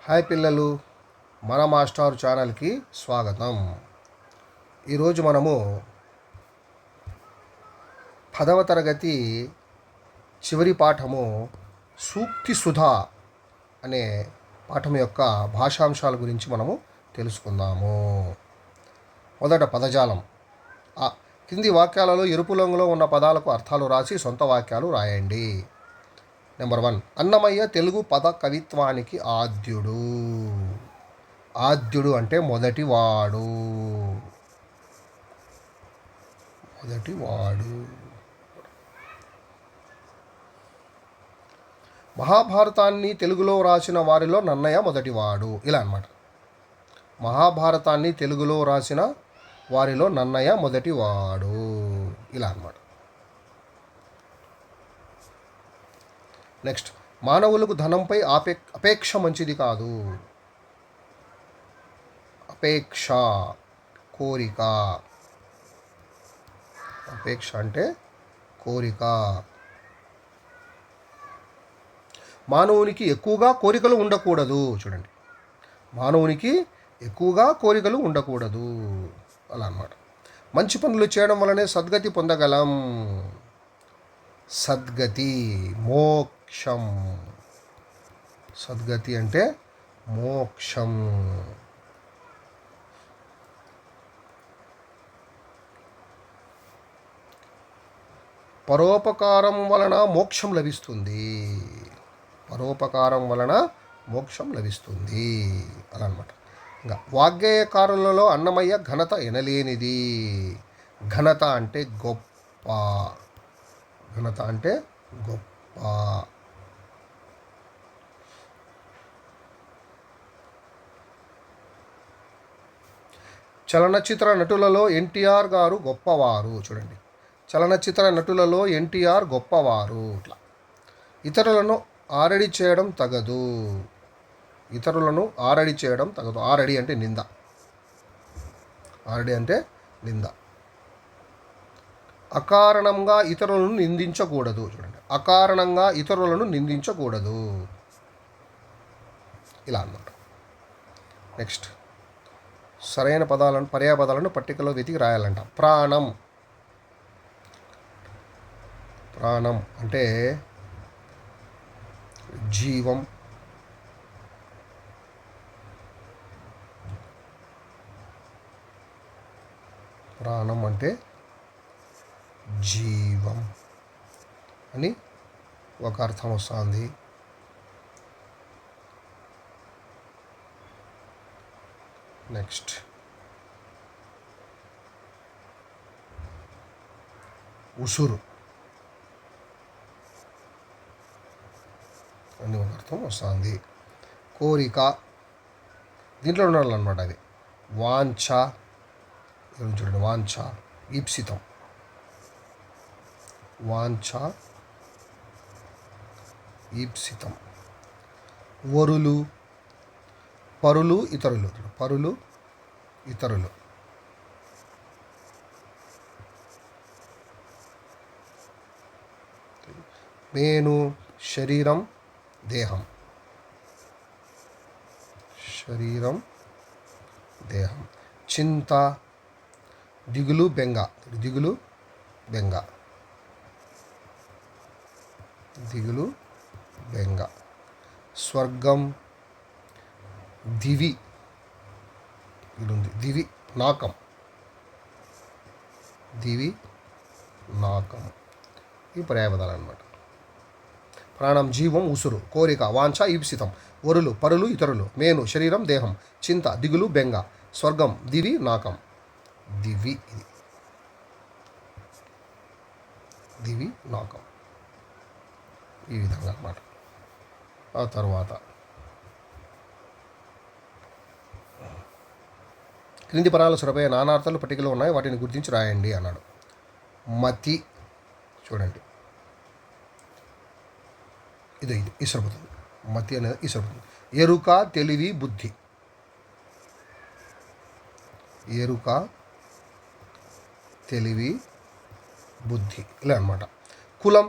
Hi పిల్లలు, మన master ఛానల్కి స్వాగతం. ఈరోజు మనము 10వ తరగతి చివరి పాఠము సూక్తి సుధా అనే పాఠం యొక్క భాషాంశాల గురించి మనము తెలుసుకుందాము. మొదట పదజాలం. కింది వాక్యాలలో ఎరుపు రంగులో ఉన్న పదాలకు అర్థాలు రాసి సొంత వాక్యాలు రాయండి. నెంబర్ 1, అన్నమయ్య తెలుగు పద కవిత్వానికి ఆద్యుడు. ఆద్యుడు అంటే మొదటివాడు. మహాభారతాన్ని తెలుగులో రాసిన వారిలో నన్నయ్య మొదటివాడు. ఇలా అన్నమాట. మహాభారతాన్ని తెలుగులో రాసిన వారిలో నన్నయ్య మొదటివాడు. ఇలా అన్నమాట. నెక్స్ట్, మానవులకు ధనంపై అపేక్ష మంచిది కాదు. అపేక్ష, కోరిక. అపేక్ష అంటే కోరిక. మానవునికి ఎక్కువగా కోరికలు ఉండకూడదు. చూడండి, మానవునికి ఎక్కువగా కోరికలు ఉండకూడదు. అలా అన్నమాట. మంచి పనులు చేయడం వల్లనే సద్గతి పొందగలం. సద్గతి, మోక్షం. సద్గతి అంటే మోక్షం. పరోపకారం వలన మోక్షం లభిస్తుంది. పరోపకారం వలన మోక్షం లభిస్తుంది. అలా అనమాట. ఇంకా వాగ్గేయకారులలో అన్నమయ్య ఘనత ఎనలేనిది. ఘనత అంటే గొప్ప. ఘనత అంటే గొప్ప. చలనచిత్ర నటులలో ఎన్టీఆర్ గారు గొప్పవారు. చూడండి, చలనచిత్ర నటులలో ఎన్టీఆర్ గొప్పవారు. ఇట్లా ఇతరులను ఆరడి చేయడం తగదు. ఇతరులను ఆరడి చేయడం తగదు. ఆరడి అంటే నింద. ఆరడి అంటే నింద. అకారణంగా ఇతరులను నిందించకూడదు. చూడండి, అకారణంగా ఇతరులను నిందించకూడదు. ఇలా అన్నమాట. నెక్స్ట్, సరైన పదాలను పర్యాపదాలను పట్టికలో వెతికి రాయాలంట. ప్రాణం. ప్రాణం అంటే జీవం. ప్రాణం అంటే జీవం అని ఒక అర్థం వస్తుంది. నెక్స్ట్, ఉసురు అని ఒక అర్థం వస్తుంది. కోరిక, దీంట్లో ఉండాలన్నమాట. అది వాంఛ. చూడండి, వాంఛ, ఈప్సితం. వాంఛ, ఈప్సితం. వరులు, పరులు, ఇతరులు. పరులు, ఇతరులు. మేను, శరీరం, దేహం. శరీరం, దేహం. చింత, దిగులు, బెంగ. దిగులు, బెంగ. దిగులు, బెంగ. స్వర్గం, దివి. దివి, నాకం. దివి, నాకం. ఈ పర్యాయపదాలు అన్నమాట. ప్రాణం, జీవం, ఉసురు, కోరిక, వాంఛ, ఈప్సితం. వరులు, పరులు, ఇతరులు. మేను, శరీరం, దేహం. చింత, దిగులు, బెంగ. స్వర్గం, దివి, నాకం. దివి, ఇది దివి, నాకం. ఈ విధంగా అన్నమాట. ఆ తర్వాత క్రింది పదాలు సరిపోయే నానార్థాలు పట్టికలో ఉన్నాయి, వాటిని గుర్తించి రాయండి అన్నాడు. మతి. చూడండి, ఇది ఇసరిపోతుంది. మతి అనేది ఇసరిపోతుంది. ఎరుక, తెలివి, బుద్ధి. ఎరుక, తెలివి, బుద్ధి. ఇలా అన్నమాట. కులం,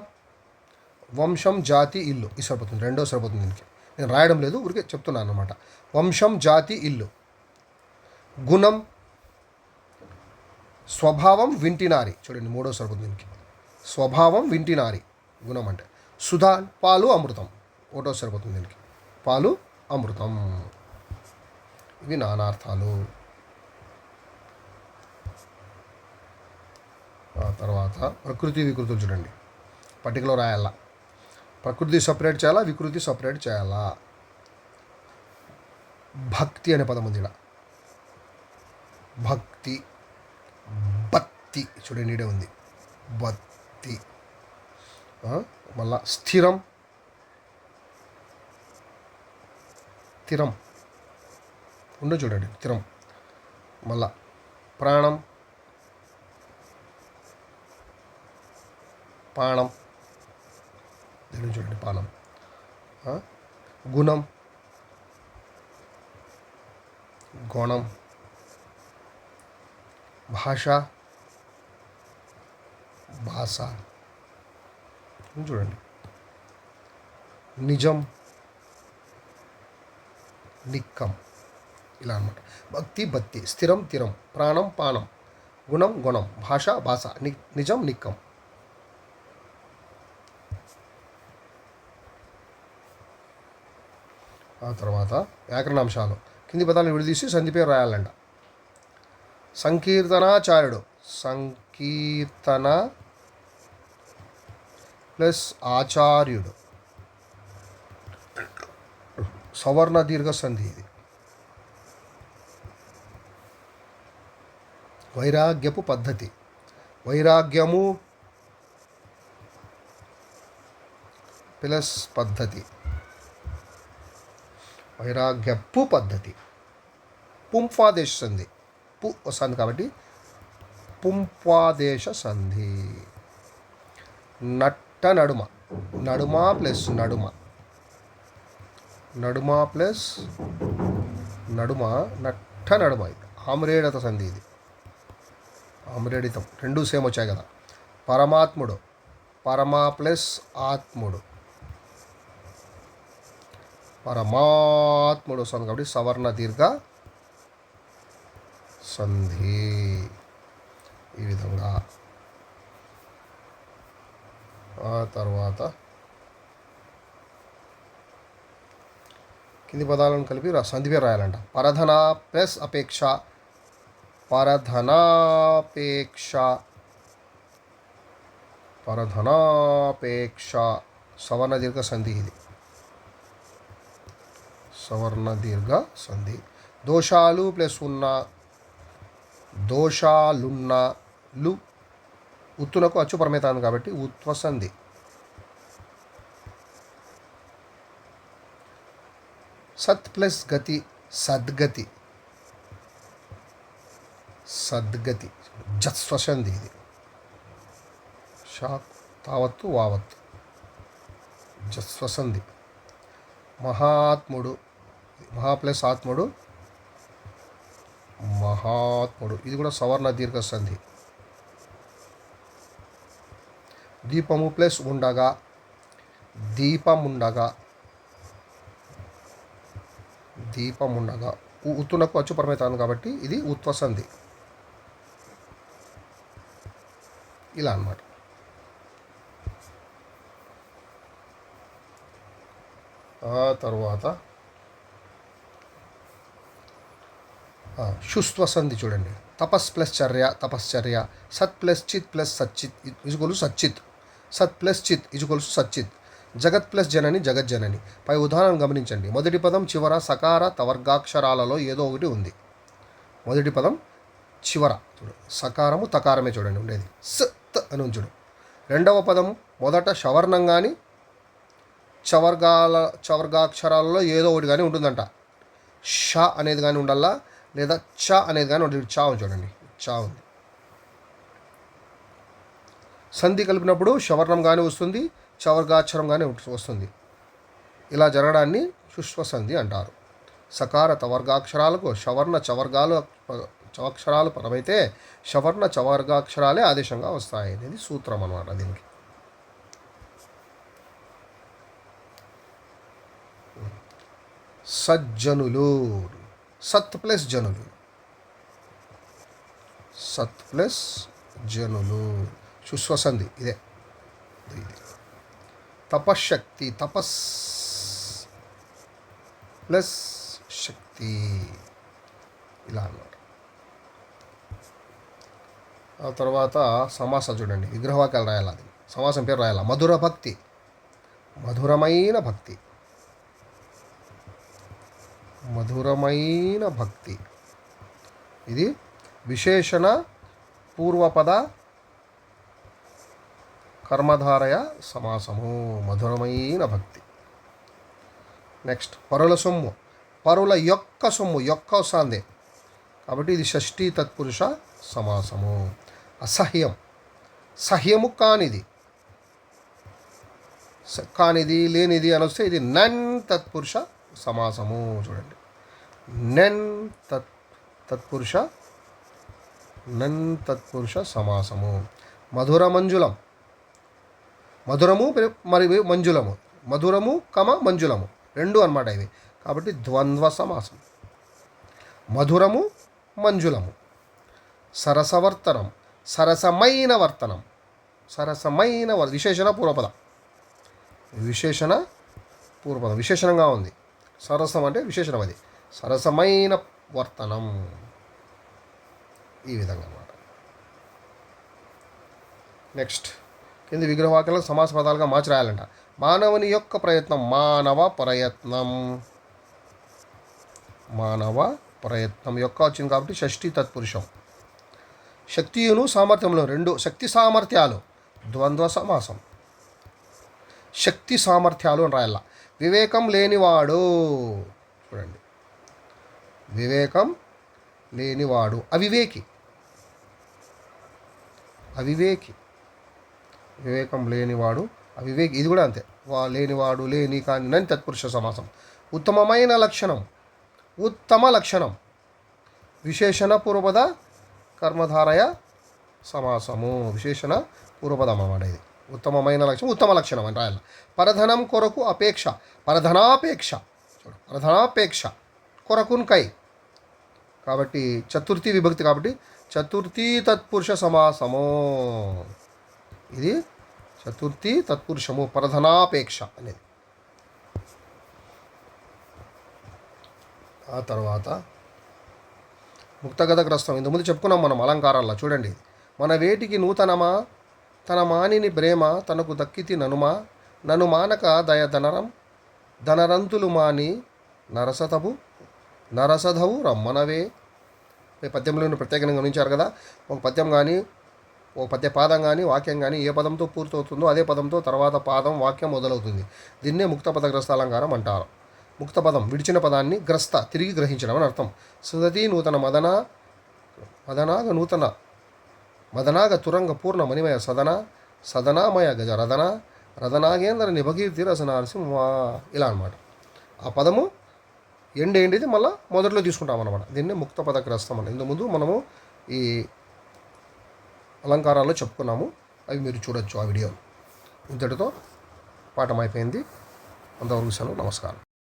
వంశం, జాతి, ఇల్లు. ఈ సరిపోతుంది. రెండో సరిపోతుంది దీనికి. నేను రాయడం లేదు, ఊరికే చెప్తున్నాను అనమాట. వంశం, జాతి, ఇల్లు. గుణం, స్వభావం, వింటినారి. చూడండి మూడో సరుకు దీనికి. స్వభావం, వింటినారి గుణం అంటే. సుధా, పాలు, అమృతం. ఒకటో సరిపోతుంది దీనికి. పాలు, అమృతం. ఇవి నానార్థాలు. ఆ తర్వాత ప్రకృతి వికృతులు చూడండి. పట్టికలో రాయాల. ప్రకృతి సపరేట్ చేయాలా, వికృతి సపరేట్ చేయాలా. భక్తి అనే పదం ఉంది ఇక్కడ. భక్తి, బత్తి చూడండి నీడే ఉంది. బత్తి. మళ్ళా స్థిరం, స్థిరం ఉండ చూడండి, స్థిరం. మళ్ళా ప్రాణం, పాణం. దీన్ని చూడండి, పానం. గుణం, గుణం. భాష, భాష చూడండి. నిజం, నిక్కం. ఇలా అనమాట. భక్తి, బత్తి. స్థిరం, తిరం. ప్రాణం, పానం. గుణం, గుణం. భాష, భాష. నిజం, నిక్కం. ఆ తర్వాత వ్యాకరణాంశాలు. కింది పదాలను విడదీసి సంధి పేరు రాయాలంట. సంకీర్తనాచార్యుడు. సంకీర్తన ప్లస్ ఆచార్యుడు. సవర్ణ దీర్ఘ సంధి ఇది. వైరాగ్యపు పద్ధతి. వైరాగ్యము ప్లస్ పద్ధతి. వైరాగ్యపు పద్ధతి. పుంఫాదేశ సంధి. పు వస్తుంది కాబట్టి పుంఫాదేశ సంధి. నట్ట నడుమ. నడుమ ప్లస్ నడుమ. నడుమ ప్లస్ నడుమ. నట్ట నడుమ. ఇది ఆమ్రేడత సంధి. ఇది ఆమ్రేడితం. రెండు సేమ్ వచ్చాయి కదా. పరమాత్ముడు. పరమా ప్లస్ ఆత్ముడు. పరమాత్ముడు వస్తుంది కాబట్టి సవర్ణ దీర్ఘ సంధి. ఈ విధంగా. ఆ తర్వాత కింది పదాలను కలిపి సంధి పేరు రాయాలంట. పరధన ప్లస్ అపేక్ష. పరధనాపేక్ష. పరధనాపేక్ష. సవర్ణ దీర్ఘ సంధి ఇది. సవర్ణ దీర్ఘ సంధి. దోషాలు ప్లస్ ఉన్న. దోషాలున్న. లు ఉత్తునకు అచ్చు పరమేతాను కాబట్టి ఉత్వ సంధి. సత్ ప్లస్ గతి. సద్గతి. సద్గతి. జస్వసంధి ఇది. షా తావత్తు వావత్తు. జస్వసంధి. మహాత్ముడు. మహా ప్లస్ ఆత్ముడు. మహాత్ముడు. ఇది కూడా సవర్ణ దీర్ఘ సంధి. దీపము ప్లస్ ఉండగా. దీపముండగా. దీపముండగా. ఉత్తునకు అచ్చు పరమేతాను కాబట్టి ఇది ఉత్వ సంధి. ఇలా అన్నమాట. ఆ తర్వాత శుస్త్వ సంధి చూడండి. తపస్ ప్లస్ చర్య. తపశ్చర్య. సత్ ప్లస్ చిత్ ప్లస్ సచ్చిత్ ఇజుగోలు సచ్చిత్. సత్ ప్లస్ చిత్ ఇజుగోలు సచ్చిత్. జగత్ ప్లస్ జనని. జగజ్జనని. పై ఉదాహరణ గమనించండి. మొదటి పదం చివర సకార తవర్గాక్షరాలలో ఏదో ఒకటి ఉంది. మొదటి పదం చివర చూడు సకారము తకారమే చూడండి ఉండేది. స త్ అని ఉంచుడు. రెండవ పదం మొదట షవర్ణం కానీ చవర్గాక్షరాలలో ఏదో ఒకటి కానీ ఉంటుందంట. ష అనేది కానీ ఉండాలా, లేదా చ అనేది కానీ ఉంటుంది. చా చూడండి, చా ఉంది. సంధి కలిపినప్పుడు షవర్ణం కానీ వస్తుంది, చవర్గాక్షరం కానీ వస్తుంది. ఇలా జరగడాన్ని శుష్వ సంధి అంటారు. సకార తవర్గాక్షరాలకు షవర్ణ చవక్షరాలు పరమైతే షవర్ణ చవర్గాక్షరాలే ఆదేశంగా వస్తాయి అనేది సూత్రం అన్నమాట దీనికి. సజ్జనులు. సత్ ప్లస్ జనులు. సత్ ప్లస్ జనులు. శుశ్వసంధి ఇదే. తపశక్తి. తపస్ ప్లస్ శక్తి. ఇలా అన్నమాట. ఆ తర్వాత సమాసం చూడండి. విగ్రహవాక్యాలు రాయాలి. అది సమాసం పేరు రాయాలి. మధుర భక్తి. మధురమైన భక్తి. మధురమైన భక్తి. ఇది విశేషణ పూర్వపద కర్మధారయ సమాసము. మధురమైన భక్తి. నెక్స్ట్ పరుల సొమ్ము. పరుల యొక్క సొమ్ము. యొక్క వస్తుంది కాబట్టి ఇది షష్ఠీ తత్పురుష సమాసము. అసహ్యం. సహ్యము కానిది. కానిది లేనిది అని వస్తే ఇది నన్ తత్పురుష సమాసము. చూడండి. నన్ తత్పురుష సమాసము. మధుర మంజులం. మధురము మరి మంజులము. మధురము మంజులము రెండు అన్నమాట ఇవి. కాబట్టి ద్వంద్వ సమాసం. మధురము మంజులము. సరసవర్తనం. సరసమైన వర్తనం. సరసమైన విశేషణ పూర్వపదం. విశేషణ పూర్వపదం విశేషణంగా ఉంది. సరసం అంటే విశేషణం. అది సరసమైన వర్తనం. ఈ విధంగా అన్నమాట. నెక్స్ట్ కింది విగ్రహవాక్యాలను సమాస పదాలుగా మార్చి రాయాలంట. మానవుని యొక్క ప్రయత్నం. మానవ ప్రయత్నం. మానవ ప్రయత్నం యొక్క వచ్చింది కాబట్టి షష్ఠీ తత్పురుషం. శక్తియును సామర్థ్యంలో రెండు. శక్తి సామర్థ్యాలు ద్వంద్వ సమాసం. శక్తి సామర్థ్యాలు అని రాయాల. వివేకం లేనివాడు. చూడండి. వివేకం లేనివాడు. అవివేకి. అవివేకి. వివేకం లేనివాడు అవివేకి. ఇది కూడా అంతే. లేనివాడు లేని కాని నని తత్పురుష సమాసం. ఉత్తమమైన లక్షణం. ఉత్తమ లక్షణం. విశేషణ పూర్వపద కర్మధారయ సమాసము. విశేషణ పూర్వపదం అన్నమాట ఇది. ఉత్తమమైన లక్షణం ఉత్తమ లక్షణం అని రాయాలి. పరధనం కొరకు అపేక్ష. పరధనాపేక్ష. చూడు. పరధనాపేక్ష కొరకున్కై కాబట్టి చతుర్థి విభక్తి కాబట్టి చతుర్థి తత్పురుష సమాసము. ఇది చతుర్థి తత్పురుషము. పరధనాపేక్ష అనేది. ఆ తర్వాత ముక్తగత గ్రస్తం. ఇంతకుముందు చెప్పుకున్నాం మనం అలంకారాల్లో. చూడండి. మన వేటికి నూతనమా తన మానిని ప్రేమ తనకు దక్కితి ననుమా నను మానక దయ ధనరంతులు మాని నరసధవు రమ్మనవే. పద్యంలో ప్రత్యేకంగా గమనించారు కదా. ఒక పద్యం కానీ ఒక పద్య పాదం కానీ వాక్యం కానీ ఏ పదంతో పూర్తవుతుందో అదే పదంతో తర్వాత పాదం వాక్యం మొదలవుతుంది. దీన్నే ముక్త పదగ్రస్త అలంకారం అంటారు. ముక్త పదం విడిచిన పదాన్ని గ్రస్త తిరిగి గ్రహించడం అని అర్థం. సుదతి నూతన మదనాగ తురంగ పూర్ణ మణిమయ సదనామయ గజ రథనాగేంద్ర నిభకీర్తి రసనారసింహ. ఇలా అనమాట. ఆ పదము ఏంటిది మళ్ళీ మొదట్లో తీసుకుంటాం అనమాట. దీన్ని ముక్త పదగ్రస్తం అని ఇంతకుముందు మనము ఈ అలంకారాల్లో చెప్పుకున్నాము. అవి మీరు చూడొచ్చు ఆ వీడియోలు. ఇంతటితో పాఠం అయిపోయింది. అంతవరకు సెలవు. నమస్కారం.